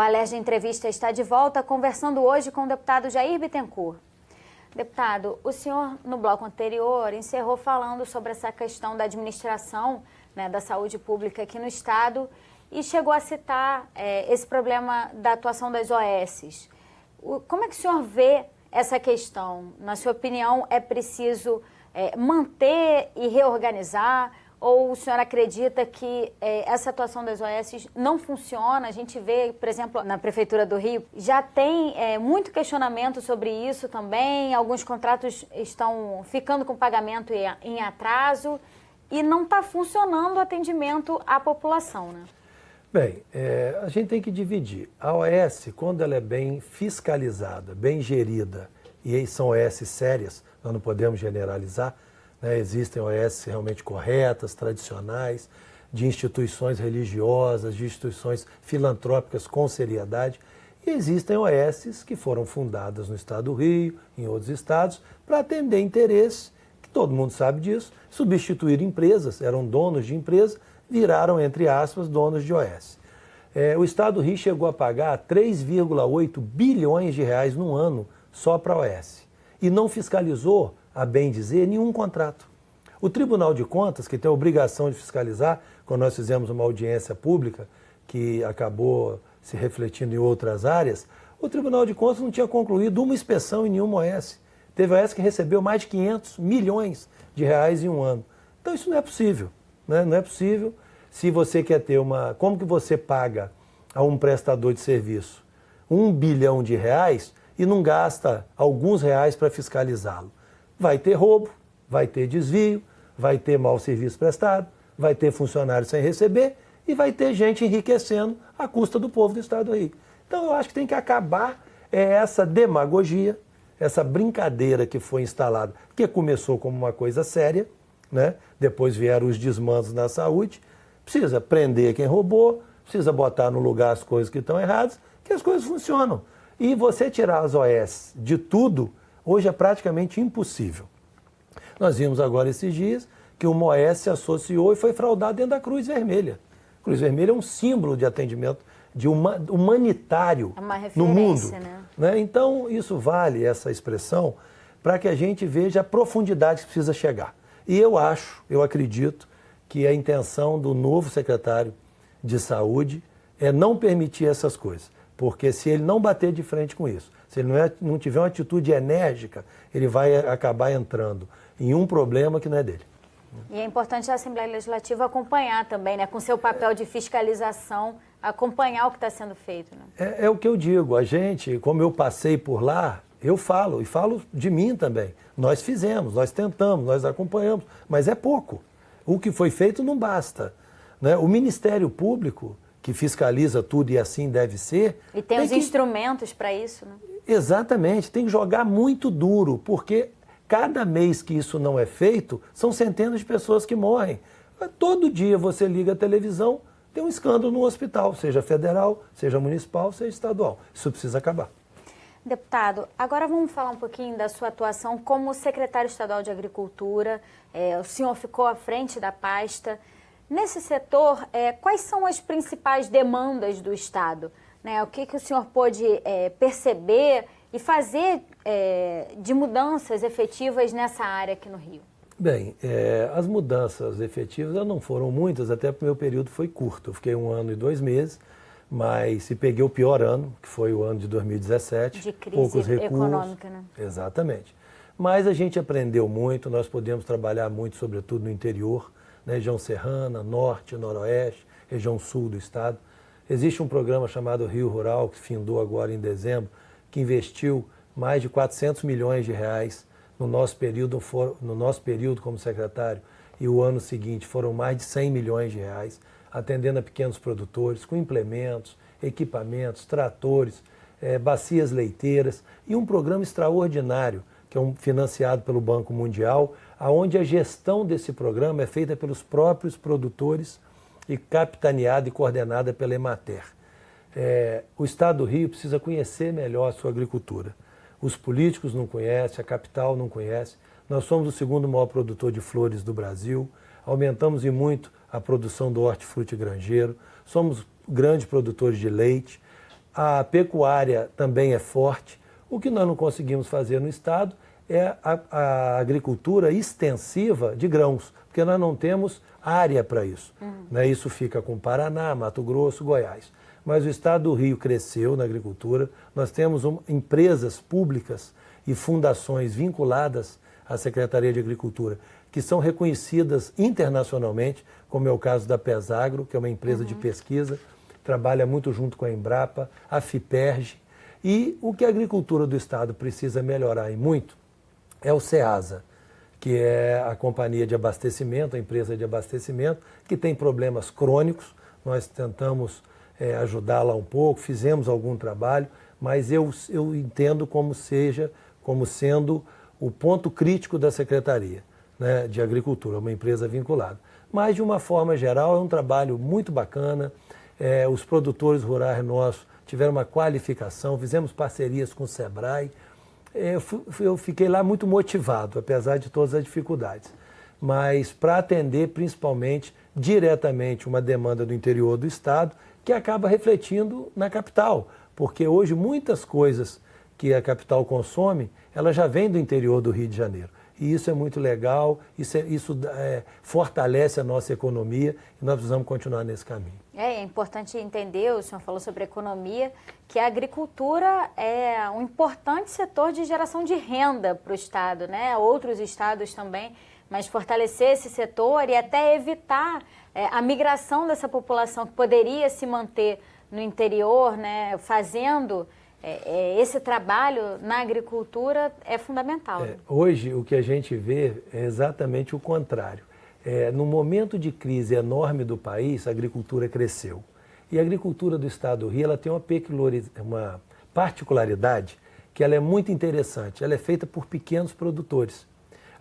Alerj Entrevista está de volta, conversando hoje com o deputado Jair Bittencourt. Deputado, o senhor, no bloco anterior, encerrou falando sobre essa questão da administração, né, da saúde pública aqui no Estado e chegou a citar esse problema da atuação das OS. Como é que o senhor vê essa questão? Na sua opinião, é preciso manter e reorganizar? Ou o senhor acredita que essa atuação das OS não funciona? A gente vê, por exemplo, na Prefeitura do Rio, já tem muito questionamento sobre isso também. Alguns contratos estão ficando com pagamento em atraso e não está funcionando o atendimento à população, né? Bem, a gente tem que dividir. A OS, quando ela é bem fiscalizada, bem gerida, e aí são OS sérias, nós não podemos generalizar, né? Existem OS realmente corretas, tradicionais, de instituições religiosas, de instituições filantrópicas com seriedade. E existem OS que foram fundadas no estado do Rio, em outros estados, para atender interesses, que todo mundo sabe disso, substituir empresas, eram donos de empresa, viraram, entre aspas, donos de OS. O estado do Rio chegou a pagar 3,8 bilhões de reais no ano só para a OS. E não fiscalizou, a bem dizer, nenhum contrato. O Tribunal de Contas, que tem a obrigação de fiscalizar, quando nós fizemos uma audiência pública, que acabou se refletindo em outras áreas, o Tribunal de Contas não tinha concluído uma inspeção em nenhuma OS. Teve OS que recebeu mais de 500 milhões de reais em um ano. Então isso não é possível, né? Não é possível. Se você quer ter uma... Como que você paga a um prestador de serviço 1 bilhão de reais e não gasta alguns reais para fiscalizá-lo? Vai ter roubo, vai ter desvio, vai ter mau serviço prestado, vai ter funcionário sem receber e vai ter gente enriquecendo à custa do povo do estado do Rio. Então eu acho que tem que acabar essa demagogia, essa brincadeira que foi instalada, que começou como uma coisa séria, né? Depois vieram os desmandos na saúde. Precisa prender quem roubou, precisa botar no lugar as coisas que estão erradas, que as coisas funcionam. E você tirar as OS de tudo, hoje é praticamente impossível. Nós vimos agora esses dias que uma OS se associou e foi fraudada dentro da Cruz Vermelha. A Cruz Vermelha é um símbolo de atendimento humanitário no mundo. Né? Então, isso vale, essa expressão, para que a gente veja a profundidade que precisa chegar. E eu acredito, que a intenção do novo secretário de Saúde é não permitir essas coisas. Porque se ele não bater de frente com isso, se ele não tiver uma atitude enérgica, ele vai acabar entrando em um problema que não é dele. E é importante a Assembleia Legislativa acompanhar também, né, com seu papel de fiscalização, acompanhar o que está sendo feito. Né? É o que eu digo, a gente, como eu passei por lá, eu falo, e falo de mim também. Nós fizemos, nós tentamos, nós acompanhamos, mas é pouco. O que foi feito não basta, né? O Ministério Público, que fiscaliza tudo e assim deve ser... E tem os instrumentos para isso, né? Exatamente, tem que jogar muito duro, porque cada mês que isso não é feito, são centenas de pessoas que morrem. Todo dia você liga a televisão, tem um escândalo no hospital, seja federal, seja municipal, seja estadual. Isso precisa acabar. Deputado, agora vamos falar um pouquinho da sua atuação como secretário estadual de Agricultura. O senhor ficou à frente da pasta. Nesse setor, quais são as principais demandas do Estado? Né? O que o senhor pôde perceber e fazer de mudanças efetivas nessa área aqui no Rio? Bem, as mudanças efetivas não foram muitas, até porque o meu período foi curto. Eu fiquei 1 ano e 2 meses. Mas se peguei o pior ano, que foi o ano de 2017, de crise poucos recursos, econômica, né? Exatamente. Mas a gente aprendeu muito, nós podemos trabalhar muito, sobretudo no interior, na região serrana, norte, noroeste, região sul do estado. Existe um programa chamado Rio Rural, que findou agora em dezembro, que investiu mais de 400 milhões de reais no nosso período como secretário, e o ano seguinte foram mais de 100 milhões de reais, atendendo a pequenos produtores, com implementos, equipamentos, tratores, bacias leiteiras e um programa extraordinário, que é financiado pelo Banco Mundial, onde a gestão desse programa é feita pelos próprios produtores e capitaneada e coordenada pela Emater. O Estado do Rio precisa conhecer melhor a sua agricultura. Os políticos não conhecem, a capital não conhece. Nós somos o segundo maior produtor de flores do Brasil, aumentamos e muito a produção do hortifruti granjeiro, somos grandes produtores de leite. a pecuária também é forte. O que nós não conseguimos fazer no estado é a agricultura extensiva de grãos, porque nós não temos área para isso. Né? Isso fica com Paraná, Mato Grosso, Goiás. Mas o estado do Rio cresceu na agricultura, nós temos empresas públicas e fundações vinculadas à Secretaria de Agricultura, que são reconhecidas internacionalmente, como é o caso da Pesagro, que é uma empresa de pesquisa, trabalha muito junto com a Embrapa, a FIPERJ. E o que a agricultura do estado precisa melhorar e muito é o SEASA, que é a companhia de abastecimento, a empresa de abastecimento, que tem problemas crônicos. Nós tentamos ajudá-la um pouco, fizemos algum trabalho, mas eu entendo como sendo o ponto crítico da Secretaria, né, de Agricultura, uma empresa vinculada. Mas, de uma forma geral, é um trabalho muito bacana. Os produtores rurais nossos tiveram uma qualificação, fizemos parcerias com o SEBRAE. Eu fiquei lá muito motivado, apesar de todas as dificuldades. Mas para atender, principalmente, diretamente uma demanda do interior do estado, que acaba refletindo na capital. Porque hoje muitas coisas que a capital consome, ela já vem do interior do Rio de Janeiro. E isso é muito legal, isso fortalece a nossa economia e nós precisamos continuar nesse caminho. É importante entender, o senhor falou sobre economia, que a agricultura é um importante setor de geração de renda para o estado, né? Outros estados também, mas fortalecer esse setor e até evitar a migração dessa população que poderia se manter no interior, né? Fazendo esse trabalho na agricultura é fundamental. Hoje o que a gente vê é exatamente o contrário. No momento de crise enorme do país, a agricultura cresceu. E a agricultura do estado do Rio ela tem uma particularidade que ela é muito interessante. Ela é feita por pequenos produtores.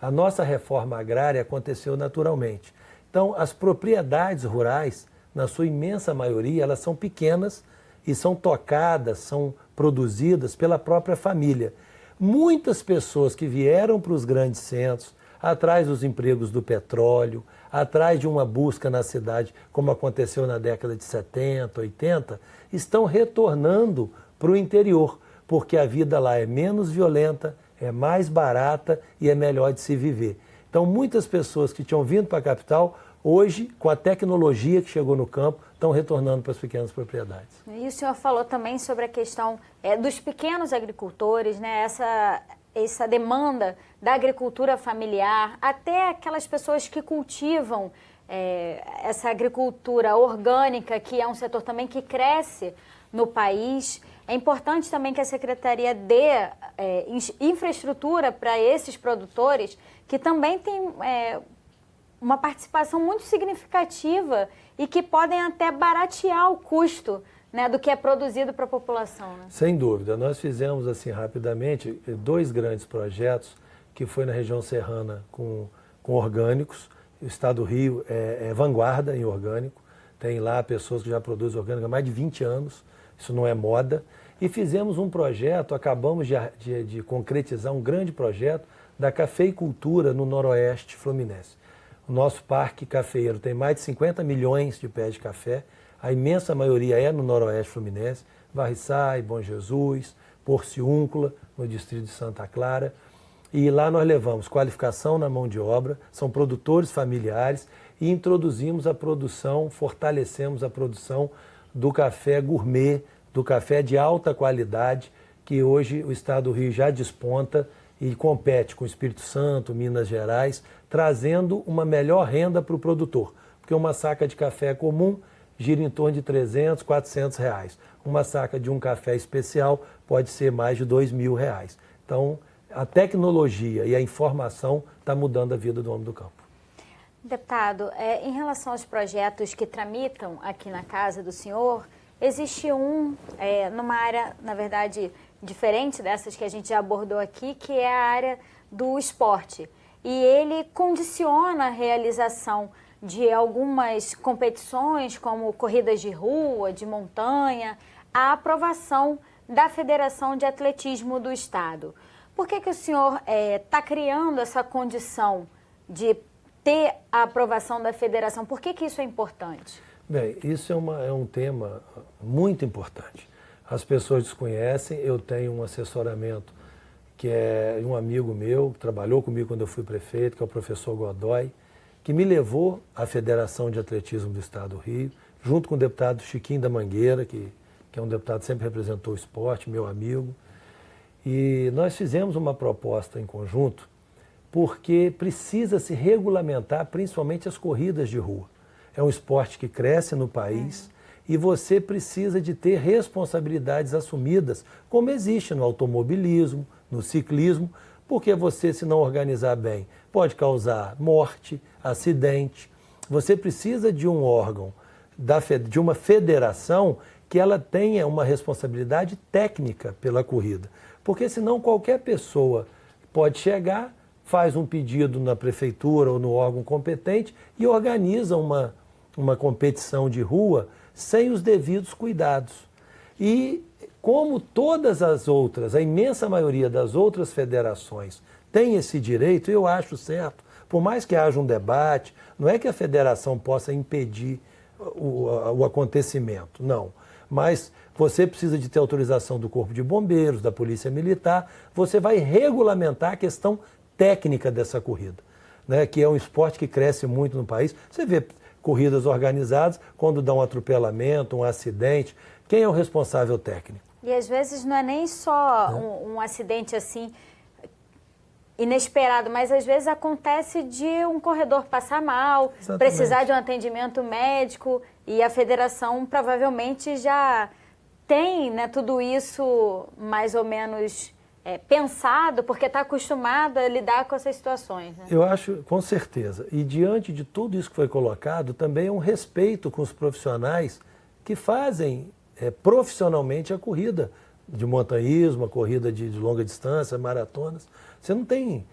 A nossa reforma agrária aconteceu naturalmente. Então, as propriedades rurais, na sua imensa maioria, elas são pequenas e são tocadas, são produzidas pela própria família. Muitas pessoas que vieram para os grandes centros, atrás dos empregos do petróleo, atrás de uma busca na cidade, como aconteceu na década de 70, 80, estão retornando para o interior, porque a vida lá é menos violenta, é mais barata e é melhor de se viver. Então, muitas pessoas que tinham vindo para a capital, hoje, com a tecnologia que chegou no campo, estão retornando para as pequenas propriedades. E o senhor falou também sobre a questão dos pequenos agricultores, né? Essa demanda da agricultura familiar, até aquelas pessoas que cultivam essa agricultura orgânica, que é um setor também que cresce no país. É importante também que a Secretaria dê infraestrutura para esses produtores, que também têm uma participação muito significativa e que podem até baratear o custo, né, do que é produzido para a população. Né? Sem dúvida. Nós fizemos, assim, rapidamente, 2 grandes projetos, que foi na região serrana com orgânicos. O estado do Rio é vanguarda em orgânico. Tem lá pessoas que já produzem orgânico há mais de 20 anos. Isso não é moda. E fizemos um projeto, acabamos de concretizar um grande projeto da cafeicultura no noroeste fluminense. O nosso parque cafeeiro tem mais de 50 milhões de pés de café. A imensa maioria é no noroeste fluminense, Varriçai, Bom Jesus, Porciúncula, no distrito de Santa Clara. E lá nós levamos qualificação na mão de obra, são produtores familiares e introduzimos a produção, fortalecemos a produção do café gourmet, do café de alta qualidade, que hoje o estado do Rio já desponta e compete com o Espírito Santo, Minas Gerais, trazendo uma melhor renda para o produtor. Porque uma saca de café comum gira em torno de 300, 400 reais. Uma saca de um café especial pode ser mais de 2.000 reais. Então, a tecnologia e a informação está mudando a vida do homem do campo. Deputado, em relação aos projetos que tramitam aqui na casa do senhor, existe numa área, na verdade, diferente dessas que a gente já abordou aqui, que é a área do esporte. E ele condiciona a realização de algumas competições, como corridas de rua, de montanha, a aprovação da Federação de Atletismo do Estado. Por que o senhor está criando essa condição de ter a aprovação da federação? Por que isso é importante? Bem, isso é um tema muito importante. As pessoas desconhecem, eu tenho um assessoramento que é um amigo meu, que trabalhou comigo quando eu fui prefeito, que é o professor Godoy, que me levou à Federação de Atletismo do Estado do Rio, junto com o deputado Chiquinho da Mangueira, que é um deputado que sempre representou o esporte, meu amigo. E nós fizemos uma proposta em conjunto, porque precisa se regulamentar principalmente as corridas de rua. É um esporte que cresce no país e você precisa de ter responsabilidades assumidas, como existe no automobilismo, no ciclismo, porque você, se não organizar bem, pode causar morte, acidente. Você precisa de um órgão, de uma federação, que ela tenha uma responsabilidade técnica pela corrida. Porque senão qualquer pessoa pode chegar, faz um pedido na prefeitura ou no órgão competente e organiza uma competição de rua sem os devidos cuidados. E como todas as outras, a imensa maioria das outras federações tem esse direito, eu acho certo, por mais que haja um debate, não é que a federação possa impedir o acontecimento, não. Mas você precisa de ter autorização do Corpo de Bombeiros, da Polícia Militar, você vai regulamentar a questão técnica dessa corrida, né, que é um esporte que cresce muito no país. Você vê corridas organizadas, quando dá um atropelamento, um acidente, quem é o responsável técnico? E às vezes não é nem só um acidente assim inesperado, mas às vezes acontece de um corredor passar mal, Exatamente. Precisar de um atendimento médico, e a federação provavelmente já tem, né, tudo isso mais ou menos pensado, porque está acostumada a lidar com essas situações. Né? Eu acho, com certeza. E diante de tudo isso que foi colocado, também é um respeito com os profissionais que fazem profissionalmente a corrida de montanhismo, a corrida de longa distância, maratonas. Você não tem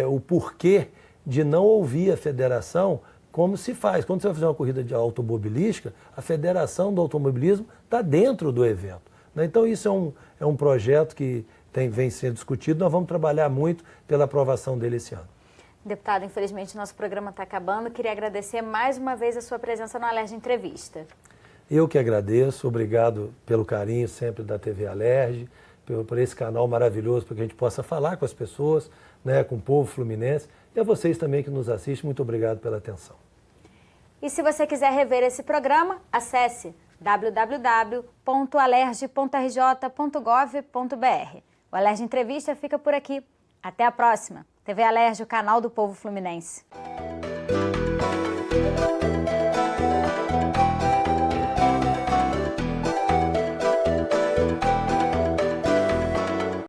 o porquê de não ouvir a federação como se faz. Quando você vai fazer uma corrida de automobilística, a Federação do Automobilismo está dentro do evento. Né? Então isso é um projeto que vem sendo discutido. Nós vamos trabalhar muito pela aprovação dele esse ano. Deputado, infelizmente nosso programa está acabando. Queria agradecer mais uma vez a sua presença no Alerj Entrevista. Eu que agradeço, obrigado pelo carinho sempre da TV Alerj, por esse canal maravilhoso, para que a gente possa falar com as pessoas, né, com o povo fluminense, e a vocês também que nos assistem, muito obrigado pela atenção. E se você quiser rever esse programa, acesse www.alerj.rj.gov.br. O Alerj Entrevista fica por aqui. Até a próxima. TV Alerj, o canal do povo fluminense.